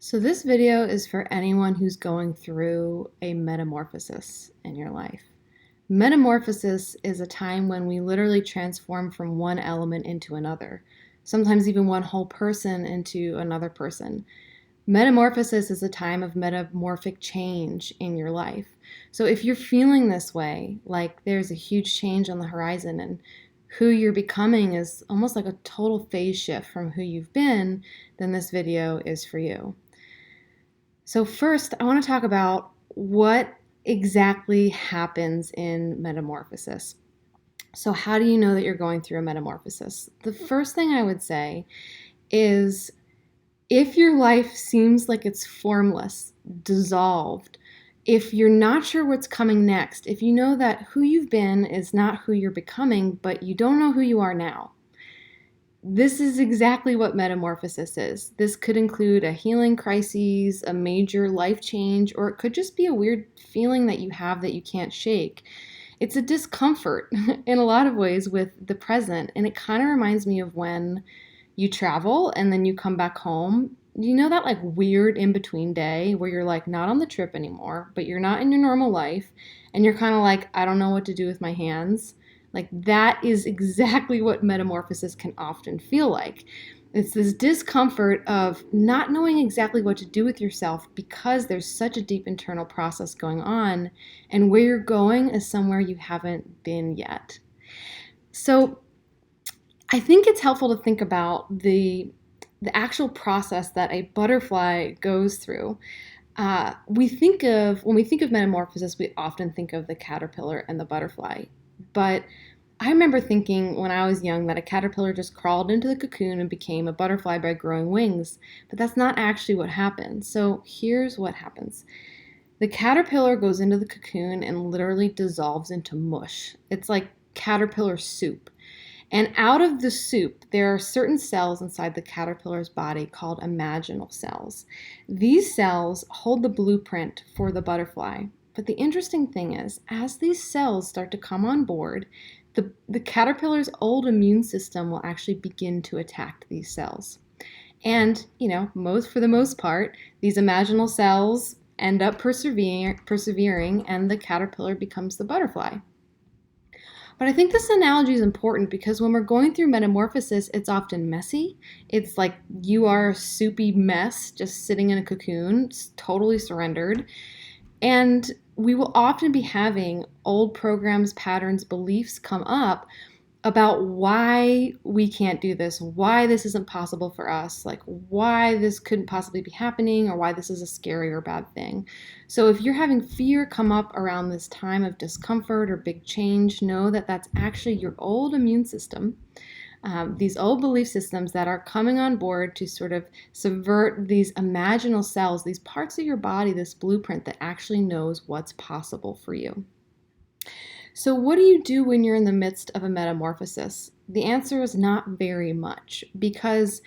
So, this video is for anyone who's going through a metamorphosis in your life. Metamorphosis is a time when we literally transform from one element into another, sometimes even one whole person into another person. Metamorphosis is a time of metamorphic change in your life. So, if you're feeling this way, like there's a huge change on the horizon and who you're becoming is almost like a total phase shift from who you've been, then this video is for you. So, first, I want to talk about what exactly happens in metamorphosis. So, how do you know that you're going through a metamorphosis? The first thing I would say is if your life seems like it's formless, dissolved, if you're not sure what's coming next, if you know that who you've been is not who you're becoming, but you don't know who you are now, this is exactly what metamorphosis is. This could include a healing crisis, a major life change, or it could just be a weird feeling that you have that you can't shake. It's a discomfort in a lot of ways with the present, and it kind of reminds me of when you travel and then you come back home. You know that like weird in between day where you're like not on the trip anymore, but you're not in your normal life, and you're kind of like, I don't know what to do with my hands. Like that is exactly what metamorphosis can often feel like. It's this discomfort of not knowing exactly what to do with yourself because there's such a deep internal process going on, and where you're going is somewhere you haven't been yet. So, I think it's helpful to think about the actual process that a butterfly goes through. When we think of metamorphosis, we often think of the caterpillar and the butterfly. But I remember thinking when I was young that a caterpillar just crawled into the cocoon and became a butterfly by growing wings, but that's not actually what happens. So here's what happens. The caterpillar goes into the cocoon and literally dissolves into mush. It's like caterpillar soup. And out of the soup, there are certain cells inside the caterpillar's body called imaginal cells. These cells hold the blueprint for the butterfly. But the interesting thing is, as these cells start to come on board, the caterpillar's old immune system will actually begin to attack these cells. And, for the most part, these imaginal cells end up persevering and the caterpillar becomes the butterfly. But I think this analogy is important because when we're going through metamorphosis, it's often messy. It's like you are a soupy mess just sitting in a cocoon, totally surrendered. And we will often be having old programs, patterns, beliefs come up about why we can't do this, why this isn't possible for us, like why this couldn't possibly be happening, or why this is a scary or bad thing. So if you're having fear come up around this time of discomfort or big change, know that that's actually your old immune system. These old belief systems that are coming on board to sort of subvert these imaginal cells, these parts of your body, this blueprint that actually knows what's possible for you. So, what do you do when you're in the midst of a metamorphosis? The answer is not very much because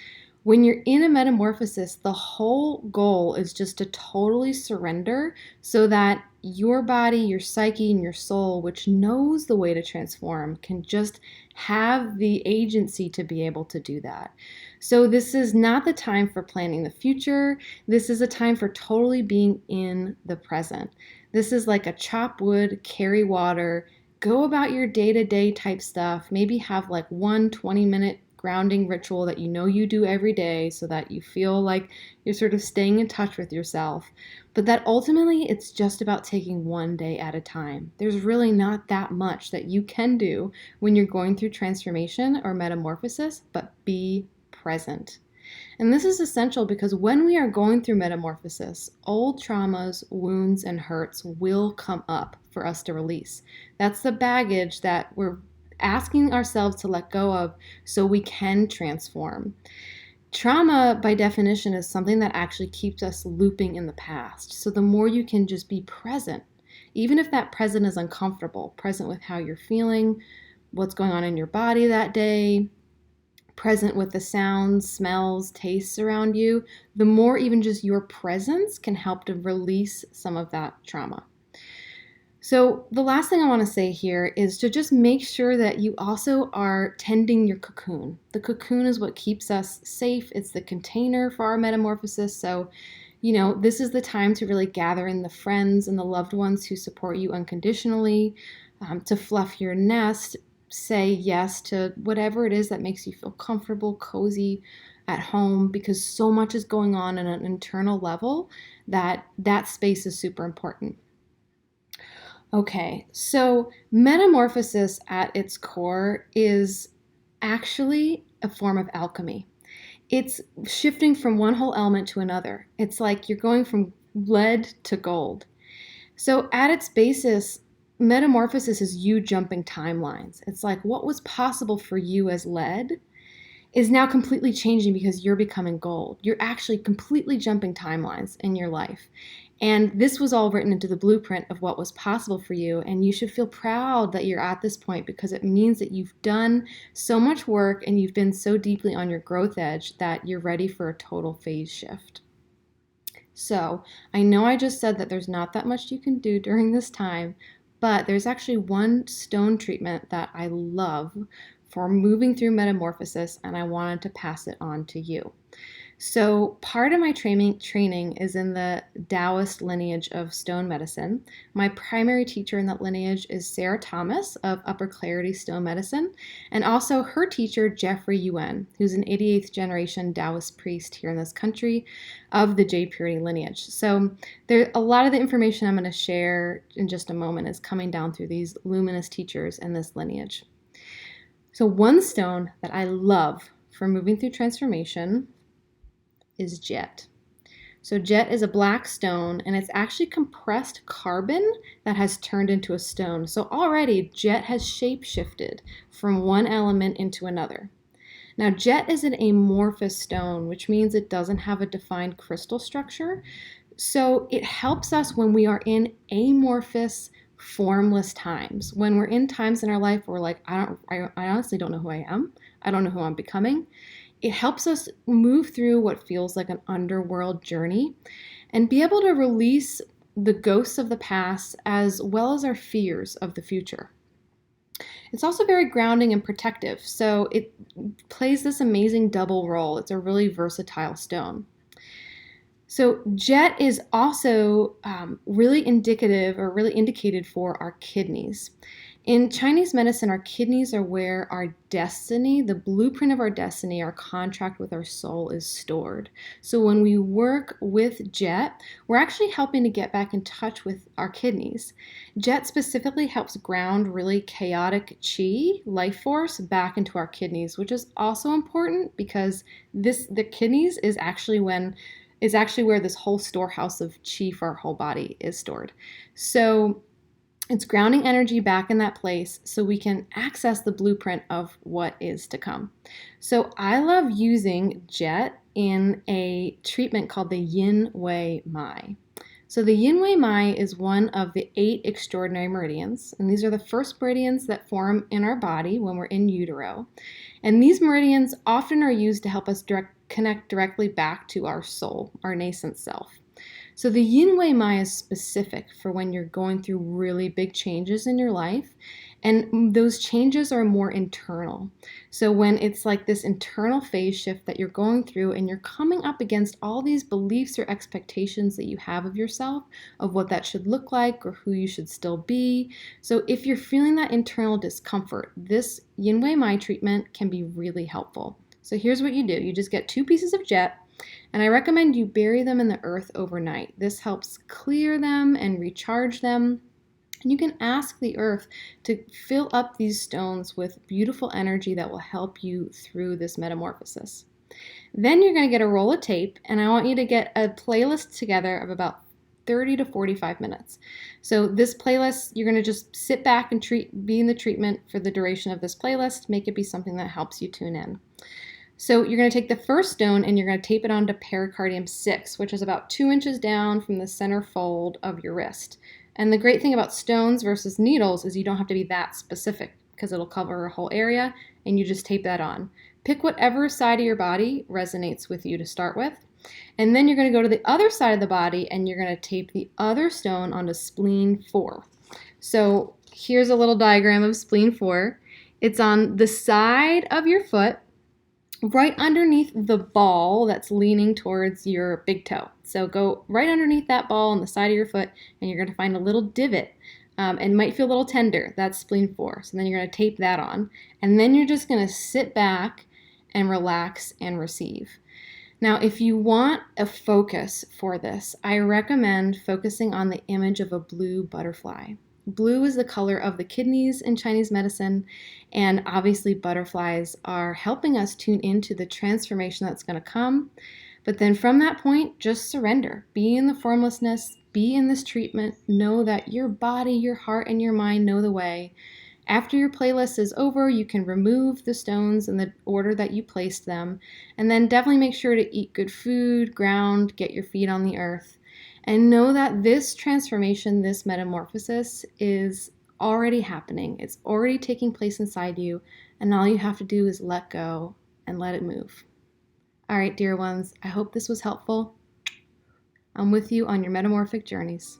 when you're in a metamorphosis, the whole goal is just to totally surrender so that your body, your psyche, and your soul, which knows the way to transform, can just have the agency to be able to do that. So, this is not the time for planning the future. This is a time for totally being in the present. This is like a chop wood, carry water, go about your day-to-day type stuff. Maybe have like one 20-minute grounding ritual that you know you do every day so that you feel like you're sort of staying in touch with yourself. But that ultimately it's just about taking one day at a time. There's really not that much that you can do when you're going through transformation or metamorphosis, but be present. And this is essential because when we are going through metamorphosis, old traumas, wounds, and hurts will come up for us to release. That's the baggage that we're asking ourselves to let go of so we can transform. Trauma, by definition, is something that actually keeps us looping in the past. So the more you can just be present, even if that present is uncomfortable, present with how you're feeling, what's going on in your body that day, present with the sounds, smells, tastes around you, the more even just your presence can help to release some of that trauma. So the last thing I want to say here is to just make sure that you also are tending your cocoon. The cocoon is what keeps us safe. It's the container for our metamorphosis. So This is the time to really gather in the friends and the loved ones who support you unconditionally, to fluff your nest, say yes to whatever it is that makes you feel comfortable, cozy at home, because so much is going on an internal level that that space is super important. Okay, so metamorphosis at its core is actually a form of alchemy. It's shifting from one whole element to another. It's like you're going from lead to gold. So, at its basis, metamorphosis is you jumping timelines. It's like what was possible for you as lead is now completely changing because you're becoming gold. You're actually completely jumping timelines in your life. And this was all written into the blueprint of what was possible for you. And you should feel proud that you're at this point because it means that you've done so much work and you've been so deeply on your growth edge that you're ready for a total phase shift. So I know I just said that there's not that much you can do during this time, but there's actually one stone treatment that I love for moving through metamorphosis, and I wanted to pass it on to you. So part of my training is in the Taoist lineage of stone medicine. My primary teacher in that lineage is Sarah Thomas of Upper Clarity Stone Medicine, and also her teacher, Jeffrey Yuen, who's an 88th generation Taoist priest here in this country of the Jade Purity lineage. So a lot of the information I'm going to share in just a moment is coming down through these luminous teachers in this lineage. So one stone that I love for moving through transformation is jet. So jet is a black stone, and it's actually compressed carbon that has turned into a stone. So already jet has shape shifted from one element into another. Now jet is an amorphous stone, which means it doesn't have a defined crystal structure. So it helps us when we are in amorphous, formless times. When we're in times in our life where we're like, I honestly don't know who I am. I don't know who I'm becoming. It helps us move through what feels like an underworld journey and be able to release the ghosts of the past as well as our fears of the future. It's also very grounding and protective, so it plays this amazing double role. It's a really versatile stone. So jet is also really indicative or really indicated for our kidneys. In Chinese medicine, our kidneys are where our destiny, the blueprint of our destiny, our contract with our soul is stored. So when we work with jet, we're actually helping to get back in touch with our kidneys. Jet specifically helps ground really chaotic chi, life force, back into our kidneys, which is also important because the kidneys is actually where this whole storehouse of chi for our whole body is stored. So it's grounding energy back in that place so we can access the blueprint of what is to come. So I love using jet in a treatment called the Yin Wei Mai. So the Yin Wei Mai is one of the 8 extraordinary meridians, and these are the first meridians that form in our body when we're in utero. And these meridians often are used to help us connect directly back to our soul, our nascent self. So the Yin Wei Mai is specific for when you're going through really big changes in your life, and those changes are more internal. So when it's like this internal phase shift that you're going through and you're coming up against all these beliefs or expectations that you have of yourself, of what that should look like or who you should still be. So if you're feeling that internal discomfort, this Yin Wei Mai treatment can be really helpful. So here's what you do. You just get 2 pieces of jet, and I recommend you bury them in the earth overnight. This helps clear them and recharge them. And you can ask the earth to fill up these stones with beautiful energy that will help you through this metamorphosis. Then you're going to get a roll of tape, and I want you to get a playlist together of about 30 to 45 minutes. So this playlist, you're going to just sit back and be in the treatment for the duration of this playlist. Make it be something that helps you tune in. So you're going to take the first stone and you're going to tape it onto pericardium 6, which is about 2 inches down from the center fold of your wrist. And the great thing about stones versus needles is you don't have to be that specific because it'll cover a whole area and you just tape that on. Pick whatever side of your body resonates with you to start with. And then you're going to go to the other side of the body and you're going to tape the other stone onto spleen 4. So here's a little diagram of spleen 4. It's on the side of your foot right underneath the ball that's leaning towards your big toe. So go right underneath that ball on the side of your foot, and you're going to find a little divot. And might feel a little tender. That's spleen 4. So then you're going to tape that on. And then you're just going to sit back and relax and receive. Now, if you want a focus for this, I recommend focusing on the image of a blue butterfly. Blue is the color of the kidneys in Chinese medicine, and obviously butterflies are helping us tune into the transformation that's going to come. But then from that point, just surrender. Be in the formlessness, be in this treatment. Know that your body, your heart, and your mind know the way. After your playlist is over, you can remove the stones in the order that you placed them, and then definitely make sure to eat good food, ground, get your feet on the earth, and know that this transformation, this metamorphosis is already happening. It's already taking place inside you, and all you have to do is let go and let it move. All right, dear ones, I hope this was helpful. I'm with you on your metamorphic journeys.